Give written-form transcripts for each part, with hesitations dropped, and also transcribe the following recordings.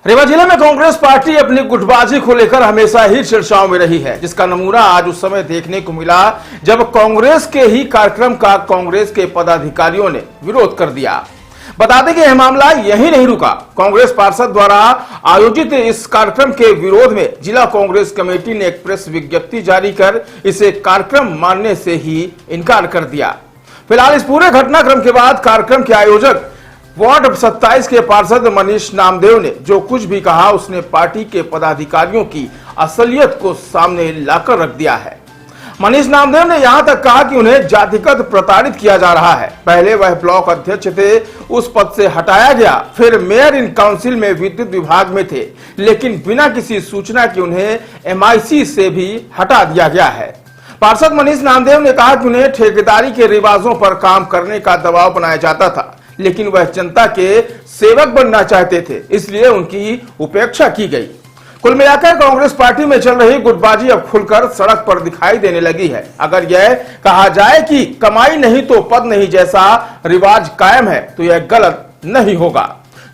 रीवा जिले में कांग्रेस पार्टी अपनी गुटबाजी को लेकर हमेशा ही चर्चाओं में रही है, जिसका नमूना आज उस समय देखने को मिला जब कांग्रेस के ही कार्यक्रम का कांग्रेस के पदाधिकारियों ने विरोध कर दिया। बता दें कि यह मामला यही नहीं रुका। कांग्रेस पार्षद द्वारा आयोजित इस कार्यक्रम के विरोध में जिला कांग्रेस कमेटी ने एक प्रेस विज्ञप्ति जारी कर इसे कार्यक्रम मानने से ही इनकार कर दिया। फिलहाल इस पूरे घटनाक्रम के बाद कार्यक्रम के आयोजक वार्ड 27 के पार्षद मनीष नामदेव ने जो कुछ भी कहा उसने पार्टी के पदाधिकारियों की असलियत को सामने लाकर रख दिया है। मनीष नामदेव ने यहां तक कहा कि उन्हें जातिगत प्रताड़ित किया जा रहा है। पहले वह ब्लॉक अध्यक्ष थे, उस पद से हटाया गया, फिर मेयर इन काउंसिल में विद्युत विभाग में थे, लेकिन बिना किसी सूचना के उन्हें MIC से भी हटा दिया गया है। पार्षद मनीष नामदेव ने कहा कि उन्हें ठेकेदारी के रिवाजों पर काम करने का दबाव बनाया जाता था, लेकिन वह जनता के सेवक बनना चाहते थे, इसलिए उनकी उपेक्षा की गई। कुल मिलाकर कांग्रेस पार्टी में चल रही गुटबाजी अब खुलकर सड़क पर दिखाई देने लगी है। अगर यह कहा जाए कि कमाई नहीं तो पद नहीं जैसा रिवाज कायम है तो यह गलत नहीं होगा।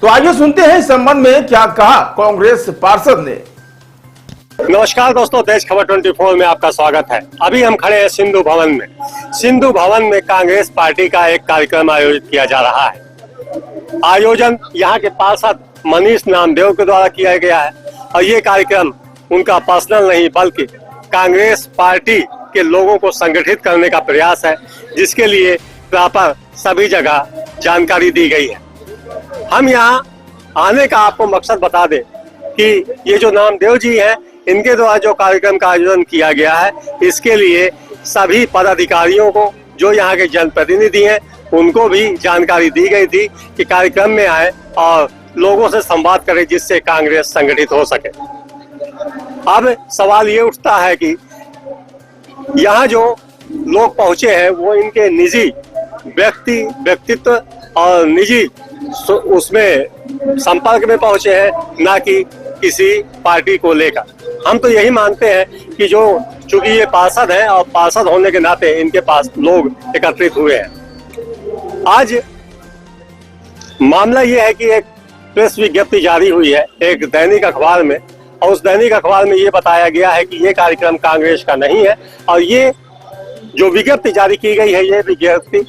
तो आइए सुनते हैं इस संबंध में क्या कहा कांग्रेस पार्षद ने। नमस्कार दोस्तों, देश खबर 24 में आपका स्वागत है। अभी हम खड़े हैं सिंधु भवन में। सिंधु भवन में कांग्रेस पार्टी का एक कार्यक्रम आयोजित किया जा रहा है। आयोजन यहाँ के पार्षद मनीष नामदेव के द्वारा किया गया है और ये कार्यक्रम उनका पर्सनल नहीं बल्कि कांग्रेस पार्टी के लोगों को संगठित करने का प्रयास है, जिसके लिए प्रॉपर सभी जगह जानकारी दी गई है। हम यहाँ आने का आपको मकसद बता दें कि ये जो नामदेव जी हैं, इनके द्वारा जो कार्यक्रम का आयोजन किया गया है, इसके लिए सभी पदाधिकारियों को, जो यहाँ के जनप्रतिनिधि हैं, उनको भी जानकारी दी गई थी कि कार्यक्रम में आए और लोगों से संवाद करें, जिससे कांग्रेस संगठित हो सके। अब सवाल ये उठता है कि यहाँ जो लोग पहुंचे हैं वो इनके निजी व्यक्तित्व और निजी उसमें संपर्क में पहुंचे हैं, ना कि किसी पार्टी को लेकर। हम तो यही मानते हैं कि जो चूंकि ये पार्षद हैं और पार्षद होने के नाते इनके पास लोग एकत्रित हुए हैं। आज मामला ये है कि एक प्रेस विज्ञप्ति जारी हुई है एक दैनिक अखबार में, और उस दैनिक अखबार में ये बताया गया है कि ये कार्यक्रम कांग्रेस का नहीं है। और ये जो विज्ञप्ति जारी की गई है, ये विज्ञप्ति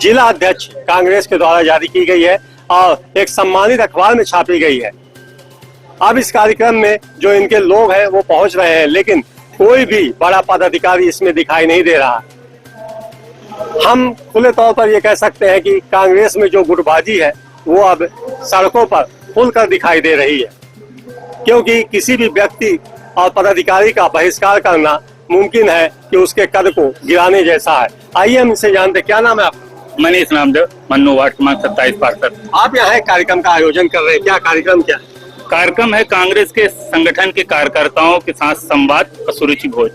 जिला अध्यक्ष कांग्रेस के द्वारा जारी की गई है और एक सम्मानित अखबार में छापी गई है। अब इस कार्यक्रम में जो इनके लोग हैं वो पहुंच रहे हैं, लेकिन कोई भी बड़ा पदाधिकारी इसमें दिखाई नहीं दे रहा। हम खुले तौर पर ये कह सकते हैं कि कांग्रेस में जो गुटबाजी है वो अब सड़कों पर खुलकर दिखाई दे रही है, क्योंकि किसी भी व्यक्ति और पदाधिकारी का बहिष्कार करना मुमकिन है कि उसके कद को गिराने जैसा है। आइए हम इसे जानते। क्या नाम है आपका? मनीष नामदेव, मन्नू वार्ड क्रमांक 27 पार्षद। आप यहाँ कार्यक्रम का आयोजन कर रहे हैं, क्या कार्यक्रम क्या है? कार्यक्रम है कांग्रेस के संगठन के कार्यकर्ताओं के साथ संवाद और सुरुचि भोज।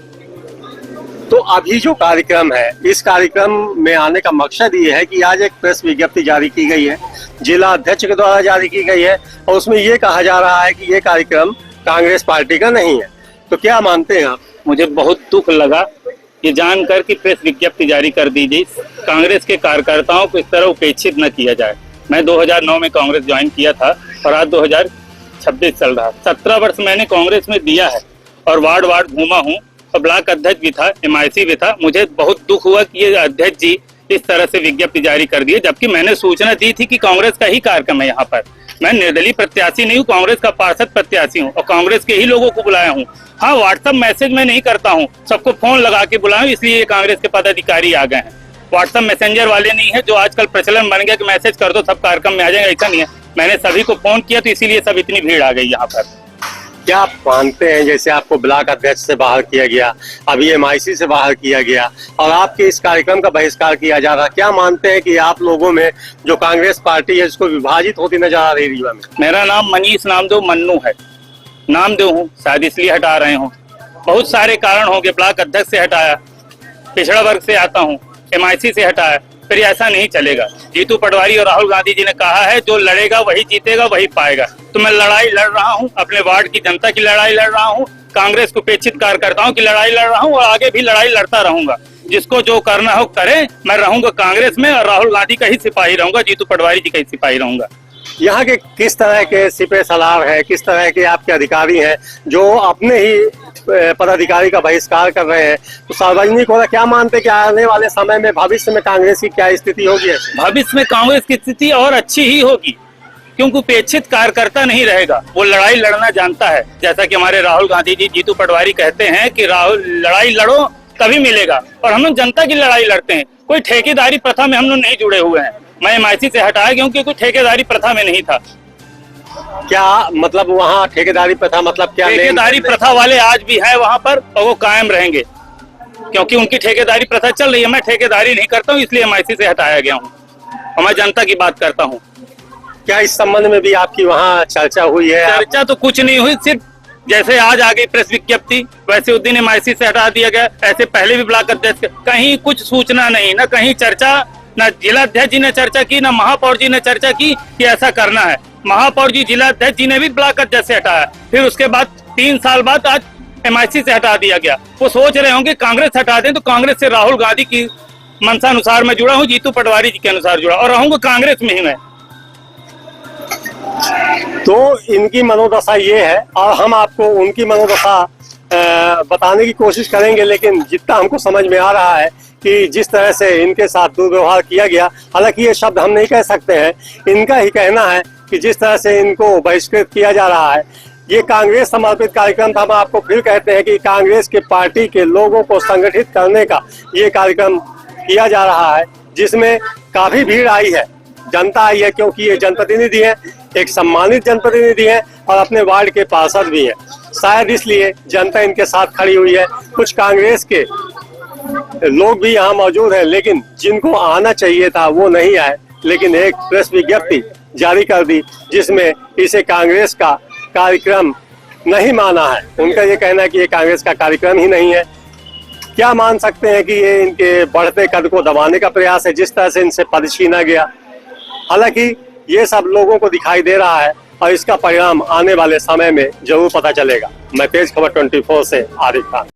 तो अभी जो कार्यक्रम है, इस कार्यक्रम में आने का मकसद ये है कि आज एक प्रेस विज्ञप्ति जारी की गई है, जिला अध्यक्ष के द्वारा जारी की गई है, और उसमें ये कहा जा रहा है कि ये कार्यक्रम कांग्रेस पार्टी का नहीं है। तो क्या मानते हैं आप? मुझे बहुत दुख लगा ये जानकर कि प्रेस विज्ञप्ति जारी कर दी गई। कांग्रेस के कार्यकर्ताओं को इस तरह उपेक्षित न किया जाए। मैं 2009 में कांग्रेस ज्वाइन किया था और आज 2026 चल रहा। 17 वर्ष मैंने कांग्रेस में दिया है और वार्ड वार्ड घूमा हूँ और ब्लॉक अध्यक्ष भी था, MIC भी था। मुझे बहुत दुख हुआ कि ये अध्यक्ष जी इस तरह से विज्ञप्ति जारी कर दिए, जबकि मैंने सूचना दी थी कि कांग्रेस का ही कार्यक्रम है। यहाँ पर मैं निर्दलीय प्रत्याशी नहीं हूँ, कांग्रेस का पार्षद प्रत्याशी हूँ और कांग्रेस के ही लोगों को बुलाया हूँ। हाँ, व्हाट्सएप मैसेज में नहीं करता हूँ, सबको फोन लगा के बुलाया, इसलिए ये कांग्रेस के पदाधिकारी आ गए हैं। व्हाट्सएप मैसेंजर वाले नहीं है, जो आजकल प्रचलन बन गया कि मैसेज कर दो सब कार्यक्रम में आ जाएंगे, ऐसा नहीं है। मैंने सभी को फोन किया, तो इसीलिए सब इतनी भीड़ आ गई यहाँ पर। क्या आप मानते हैं, जैसे आपको ब्लॉक अध्यक्ष से बाहर किया गया, अभी MIC से बाहर किया गया और आपके इस कार्यक्रम का बहिष्कार किया जा रहा, क्या मानते हैं कि आप लोगों में जो कांग्रेस पार्टी है इसको विभाजित होती नजर आ रही रीवा में? मेरा नाम मनीष नामदेव मन्नू है, नामदेव हूँ, शायद इसलिए हटा रहे हो। बहुत सारे कारण होंगे। ब्लॉक अध्यक्ष से हटाया, पिछड़ा वर्ग से आता हूँ, MIC से हटाया, फिर ऐसा नहीं चलेगा। जीतू पटवारी और राहुल गांधी जी ने कहा है जो लड़ेगा वही जीतेगा, वही पाएगा। तो मैं लड़ाई लड़ रहा हूँ, अपने वार्ड की जनता की लड़ाई लड़ रहा हूँ, कांग्रेस को उपेक्षित कार्यकर्ताओं की लड़ाई लड़ रहा हूँ और आगे भी लड़ाई लड़ता रहूंगा। जिसको जो करना हो करे। मैं रहूंगा कांग्रेस में और राहुल गांधी का ही सिपाही रहूंगा, जीतू पटवारी जी का ही सिपाही रहूंगा। यहाँ के किस तरह के सिपह सलार हैं, किस तरह के आपके अधिकारी हैं जो अपने ही पदाधिकारी का बहिष्कार कर रहे हैं, तो सार्वजनिक होगा क्या मानते हैं कि आने वाले समय में भविष्य में कांग्रेस की क्या स्थिति होगी? भविष्य में कांग्रेस की स्थिति और अच्छी ही होगी, क्योंकि उपेक्षित कार्यकर्ता नहीं रहेगा, वो लड़ाई लड़ना जानता है। जैसा कि हमारे राहुल गांधी जी, जीतू पटवारी कहते हैं कि राहुल लड़ाई लड़ो तभी मिलेगा, और हम लोग जनता की लड़ाई लड़ते हैं। कोई ठेकेदारी प्रथा में हम लोग नहीं जुड़े हुए हैं। मैं MIC से हटाया क्योंकि कोई ठेकेदारी प्रथा में नहीं था। क्या मतलब वहाँ ठेकेदारी प्रथा मतलब क्या? ठेकेदारी प्रथा वाले आज भी है वहाँ पर, और वो कायम रहेंगे, क्योंकि उनकी ठेकेदारी प्रथा चल रही है। मैं ठेकेदारी नहीं करता हूँ, इसलिए MIC से हटाया गया हूँ और मैं जनता की बात करता हूँ। क्या इस संबंध में भी आपकी वहाँ चर्चा हुई है? चर्चा तो कुछ नहीं हुई, सिर्फ जैसे आज आ गई प्रेस विज्ञप्ति, वैसे उस दिन MIC से हटा दिया गया। ऐसे पहले भी ब्लॉक अध्यक्ष, कहीं कुछ सूचना नहीं, न कहीं चर्चा, न जिला अध्यक्ष जी ने चर्चा की, न महापौर जी ने चर्चा की कि ऐसा करना है। महापौर जी, जिला अध्यक्ष जी ने भी ब्लॉक अध्यक्ष से हटाया, फिर उसके बाद 3 साल बाद आज MIC से हटा दिया गया। वो सोच रहे होंगे कांग्रेस हटा दें, तो कांग्रेस से राहुल गांधी की मंशा अनुसार मैं जुड़ा हूँ, जीतू पटवारी जी के अनुसार जुड़ा, और रहूंगा कांग्रेस में ही मैं। तो इनकी मनोदशा ये है, और हम आपको उनकी मनोदशा बताने की कोशिश करेंगे, लेकिन जितना हमको समझ में आ रहा है कि जिस तरह से इनके साथ दुर्व्यवहार किया गया, हालांकि ये शब्द हम नहीं कह सकते हैं, इनका ही कहना है कि जिस तरह से इनको बहिष्कृत किया जा रहा है, ये कांग्रेस समर्पित कार्यक्रम था। हम आपको फिर कहते हैं कि कांग्रेस के पार्टी के लोगों को संगठित करने का ये कार्यक्रम किया जा रहा है, जिसमें काफी भीड़ आई है, जनता आई है, क्योंकि ये जनप्रतिनिधि है, एक सम्मानित जनप्रतिनिधि है और अपने वार्ड के पार्षद भी है। शायद इसलिए जनता इनके साथ खड़ी हुई है। कुछ कांग्रेस के लोग भी यहाँ मौजूद हैं, लेकिन जिनको आना चाहिए था वो नहीं आए, लेकिन एक प्रेस विज्ञप्ति जारी कर दी जिसमें इसे कांग्रेस का कार्यक्रम नहीं माना है। उनका ये कहना है कि ये कांग्रेस का कार्यक्रम ही नहीं है। क्या मान सकते हैं कि ये इनके बढ़ते कद को दबाने का प्रयास है, जिस तरह से इनसे पद छीना गया। हालांकि ये सब लोगों को दिखाई दे रहा है और इसका परिणाम आने वाले समय में जरूर पता चलेगा। मैं तेज खबर 24 से आरिफ खान।